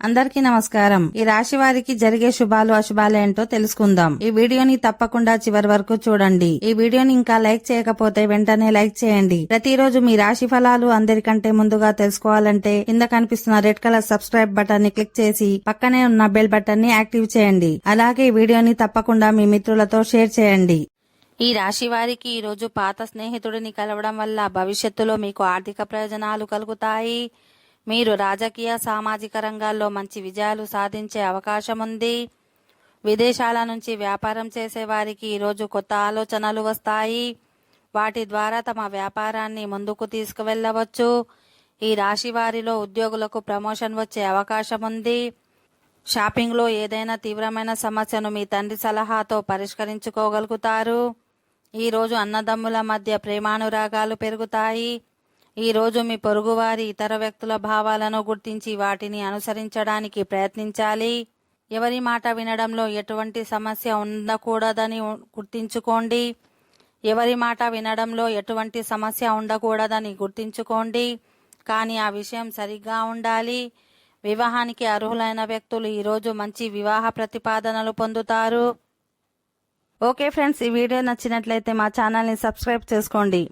అందరికీ నమస్కారం. ఈ రాశి వారికి జరిగే శుభాలు అశుభాలు ఏంటో తెలుసుకుందాం. ఈ వీడియోని తప్పకుండా చివరి వరకు చూడండి. ఈ వీడియోని ఇంకా లైక్ చేయకపోతే వెంటనే లైక్ చేయండి. ప్రతిరోజు మీ రాశి ఫలాలు అందరికంటే ముందుగా తెలుసుకోవాలంటే కింద కనిపిస్తున్న రెడ్ కలర్ సబ్స్క్రైబ్ బటన్ ని క్లిక్ చేసి పక్కనే ఉన్న బెల్ బటన్ ని యాక్టివ్ చేయండి. అలాగే ఈ వీడియోని తప్పకుండా మీ మిత్రులతో షేర్ చేయండి. ఈ రాశి వారికి ఈ రోజు పాత స్నేహితుడిని కలవడం వల్ల భవిష్యత్తులో మీకు ఆర్థిక ప్రయోజనాలు కలుగుతాయి. మీరు రాజకీయ సామాజిక రంగాల్లో మంచి విజయాలు సాధించే అవకాశం ఉంది. విదేశాల నుంచి వ్యాపారం చేసే వారికి ఈరోజు కొత్త ఆలోచనలు వస్తాయి. వాటి ద్వారా తమ వ్యాపారాన్ని ముందుకు తీసుకువెళ్ళవచ్చు. ఈ రాశి వారిలో ఉద్యోగులకు ప్రమోషన్ వచ్చే అవకాశం ఉంది. షాపింగ్లో ఏదైనా తీవ్రమైన సమస్యను మీ తండ్రి సలహాతో పరిష్కరించుకోగలుగుతారు. ఈరోజు అన్నదమ్ముల మధ్య ప్రేమానురాగాలు పెరుగుతాయి. ఈరోజు మీ పొరుగువారి ఇతర వ్యక్తుల భావాలను గుర్తించి వాటిని అనుసరించడానికి ప్రయత్నించాలి. ఎవరి మాట వినడంలో ఎటువంటి సమస్య ఉండకూడదని గుర్తించుకోండి. ఎవరి మాట వినడంలో ఎటువంటి సమస్య ఉండకూడదని గుర్తించుకోండి. కానీ ఆ విషయం సరిగ్గా ఉండాలి. వివాహానికి అర్హులైన వ్యక్తులు ఈరోజు మంచి వివాహ ప్రతిపాదనలు పొందుతారు. ఓకే ఫ్రెండ్స్, ఈ వీడియో నచ్చినట్లయితే మా ఛానల్ని సబ్స్క్రైబ్ చేసుకోండి.